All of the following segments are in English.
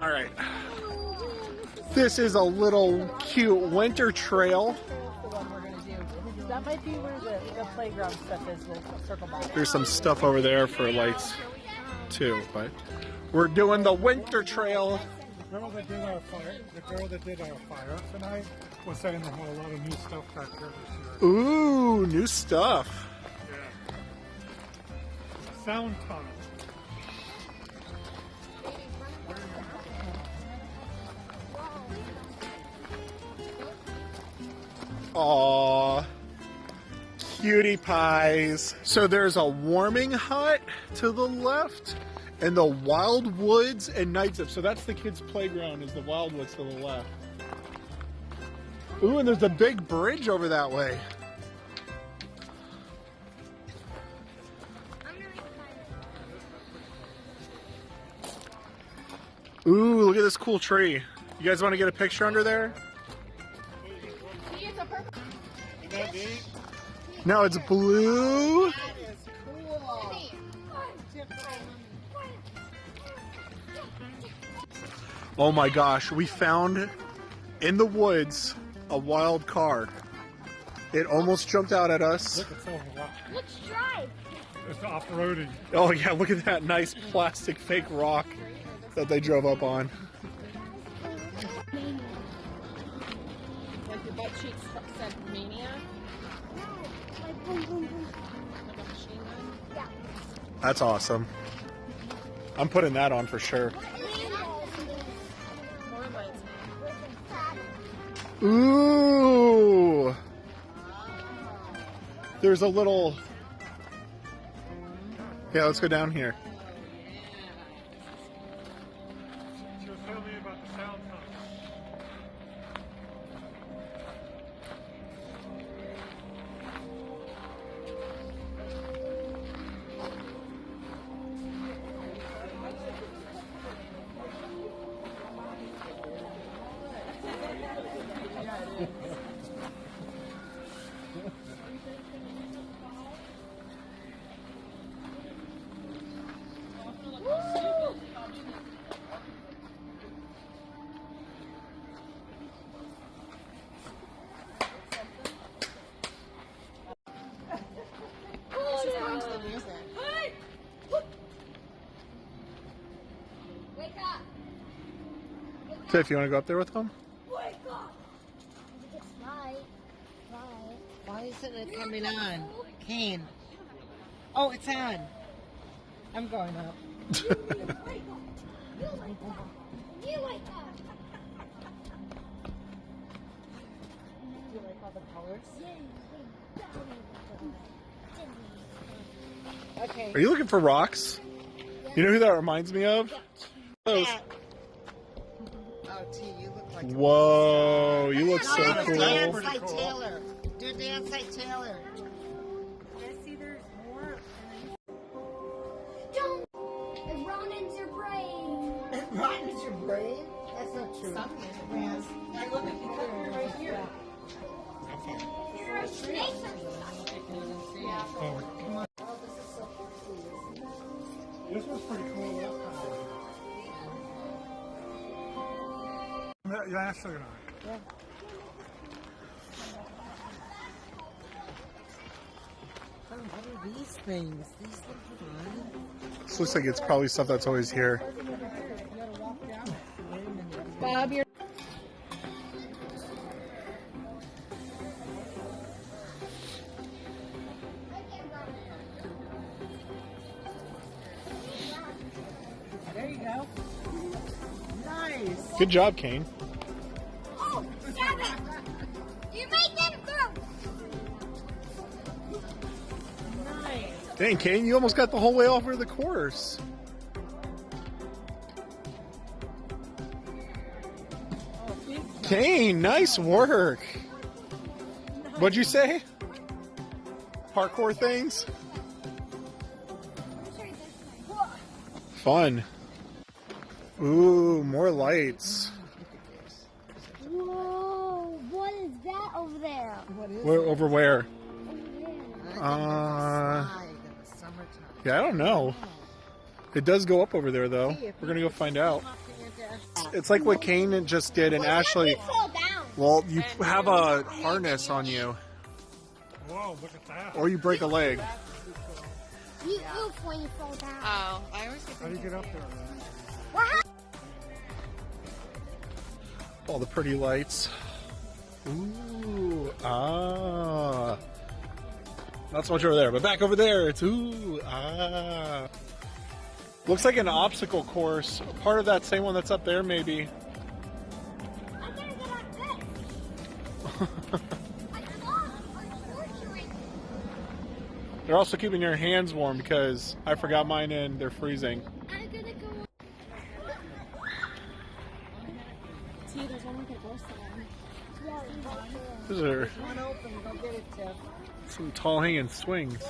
All right. This is a little cute winter trail. That might be where the playground stuff is. We'll circle back. There's some stuff over there for lights too, but we're doing the winter trail. The girl that did our fire tonight was saying they had a lot of new stuff back there this year. Ooh, new stuff. Yeah. Sound tunnel. Aww, cutie pies. So there's a warming hut to the left and the Wild Woods and Night Zip. So that's the kids' playground, is the Wild Woods to the left. Ooh, and there's a big bridge over that way. Ooh, look at this cool tree. You guys want to get a picture under there? No, it's blue. That is cool. Oh my gosh, we found in the woods a wild car. It almost jumped out at us. Look, it's over rock. Let's drive. It's off-roading. Oh yeah, look at that nice plastic fake rock that they drove up on. Like your butt cheeks said mania. Like boom, boom, boom. Like a machine gun. Yeah. That's awesome. I'm putting that on for sure. More lights. Ooh! There's a little... Yeah, let's go down here. She was telling me about the sound tunnel. Wake up. Tiff, you want to go up there with them? Wake up. It's right. Right. Why isn't it coming on? Kane. Oh, it's on. I'm going up. You wake up. You wake up. You wake up. Do you like all the colors? Okay. Are you looking for rocks? You know who that reminds me of? Those. Oh, T, you look like Whoa, you look so Dance cool. like Taylor. Do a dance like Taylor. Don't. It runs your brain. It rhymes your brain? That's not true. Some yes. I look at you right here. You're a snake. Oh, come on. Oh, this is so pretty. This was pretty cool last time. Yeah, actually not. Yeah. Oh, what are these things? These look fun. This looks like it's probably stuff that's always here. Bob, you're... There you go. Nice. Good job, Kane. Oh, stop it. You make them through. Nice. Dang, Kane, you almost got the whole way over the course. Oh, big. Kane, nice work. What'd you say? Parkour things? Fun. Ooh, more lights. Whoa, what is that over there? What is Where, over where? Over there. In the summertime. Yeah, I don't know. It does go up over there, though. We're gonna go find out. Popping into It's like what Kane just did, and Ashley. Fall down. Well, you have a harness on you, Whoa, look at that. or you break a leg. You oof when you fall down. Oh, I always get How do you get up there, man? What happened? All the pretty lights. Ooh, ah. Not so much over there, but back over there, it's ooh, ah. Looks like an obstacle course. Part of that same one that's up there, maybe. I gotta get on this. I saw unfortunately. They're also keeping your hands warm because I forgot mine and they're freezing. I'm gonna go. See, there's one we can go Those are One open, go get it, Tiff. some tall hanging swings.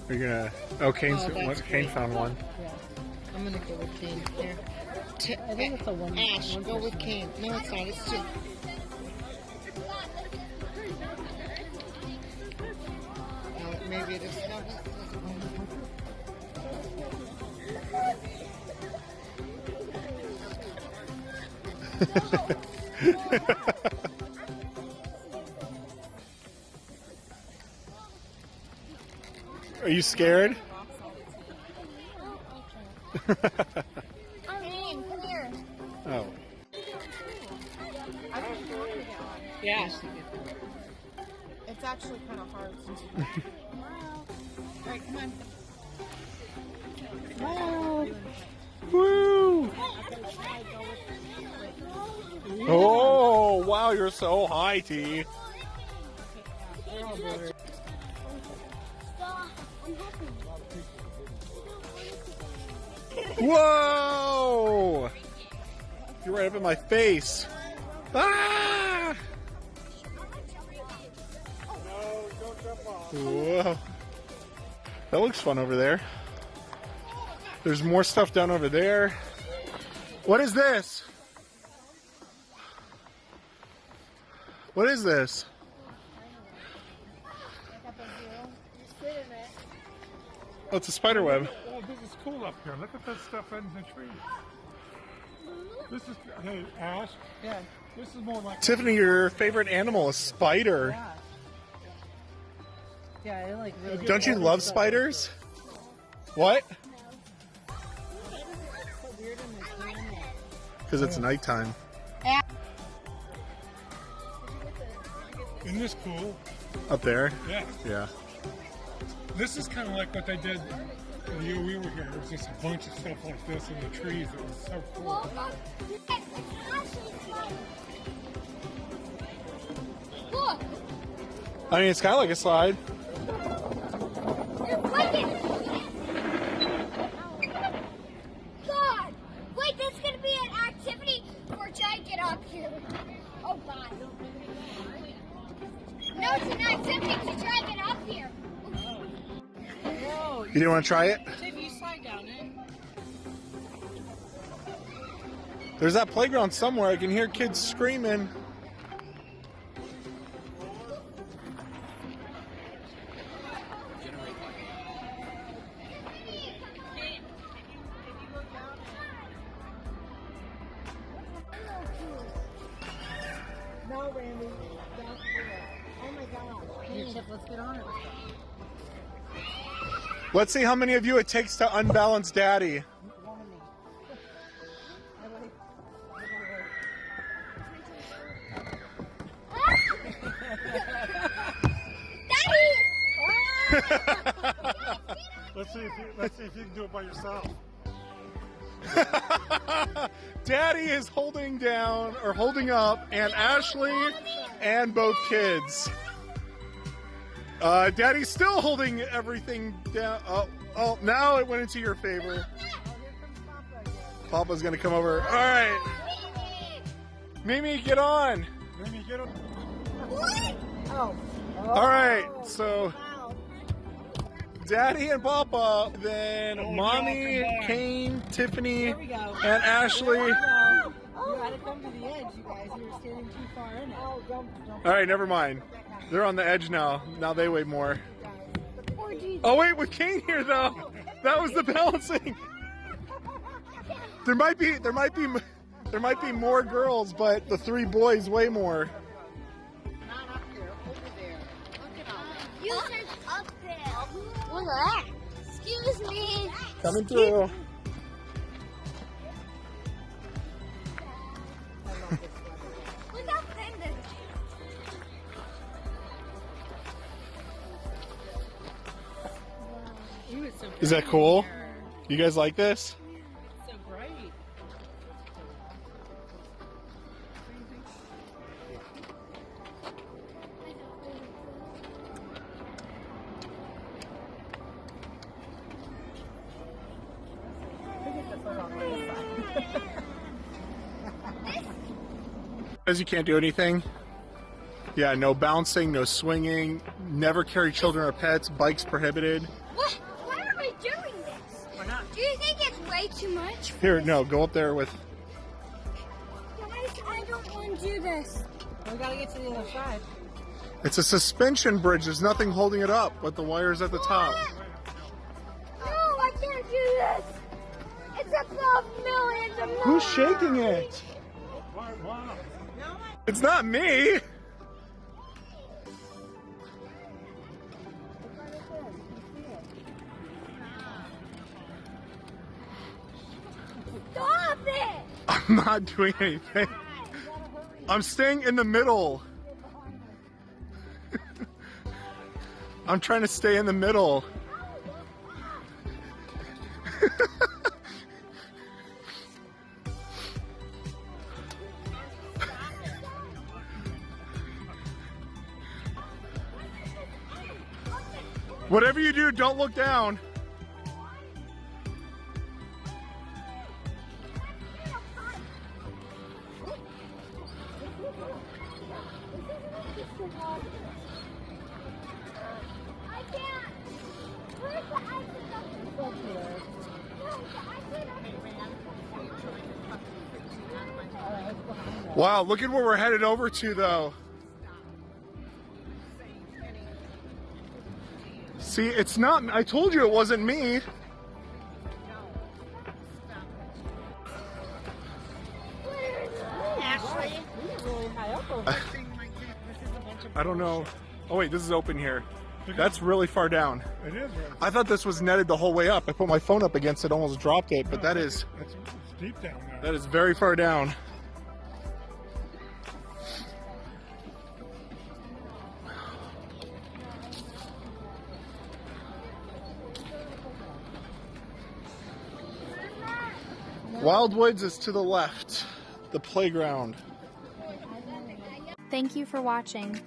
You're gonna. Oh, Kane's, Oh, that's Kane great. found one. Yeah. I'm gonna go with Kane. Here. I think it's a one. Ash, go with Kane. No, it's not. It's two. Maybe it is. No. Are you scared? Kane, come here. Oh. Yeah. It's actually kind of hard since you. All right, come on. Woo! Oh, wow, you're so high, T. Whoa! You're right up in my face. Ah! Whoa. That looks fun over there. There's more stuff down over there. What is this? What is this? Oh, it's a spider web. Oh, this is cool up here. Look at that stuff in the tree. This is, hey, Ash, Yeah. this is more like... Tiffany, your favorite animal is spider. Yeah, I like really. Don't you love spiders? What? Because it's nighttime. Isn't this cool? Up there? Yeah. Yeah. This is kind of like what they did the year we were here. There was just a bunch of stuff like this in the trees. It was so cool. Look, I mean, it's kind of like a slide. you're breaking. God, wait, that's gonna be an activity for Jay. Get up here. Oh God. No, it's an activity to try and get up here. Whoa, You didn't want to try it? Tiff, you slide down it. There's that playground somewhere. I can hear kids screaming. No, Randy. Don't do it. Oh my God. Here, Tiff, let's get on it. Let's see how many of you it takes to unbalance Daddy. Let's see if you can do it by yourself. Daddy is holding down or holding up, and Ashley and both kids. Daddy's still holding everything down. Oh, now it went into your favor. Papa's gonna come over. All right, Mimi, get on. Mimi, get up. Oh. All right, so Daddy and Papa, then Mommy, Kane, Tiffany, Here we go. and Ashley. You gotta come to the edge. you guys. You were standing too far in it. Oh, don't. All right, never mind. They're on the edge now. Now they weigh more. Poor Jesus. Oh wait, with Kane here though, that was the balancing. There might be more girls, but the 3 boys weigh more. Not up there, over there. Look at all that. You said up there. Look at that. Excuse me. Coming through. Look how thin this Ooh, it's so bright Is that in cool? here. You guys like this? It's so bright. Because you can't do anything. Yeah, no bouncing, no swinging, never carry children or pets, bikes prohibited. What? Why are we doing this? Why not? Do you think it's way too much? Here, no, go up there with. Guys, I don't want to do this. We gotta get to the other side. It's a suspension bridge. There's nothing holding it up but the wires at the top. No, I can't do this. It's above millions of miles. Who's shaking it? Wow. It's not me. Stop it! I'm not doing anything. I'm staying in the middle. I'm trying to stay in the middle. Whatever you do, don't look down. I can't. Where's the ice? Wow, look at where we're headed over to, though. See, it's not. I told you it wasn't me. Ashley. We get really high up over there. This is a bunch of I don't know. Oh wait, this is open here. That's really far down. It is right. I thought this was netted the whole way up. I put my phone up against it, almost dropped it, but It's deep down there. that is very far down. Wildwoods is to the left, the playground. Thank you for watching.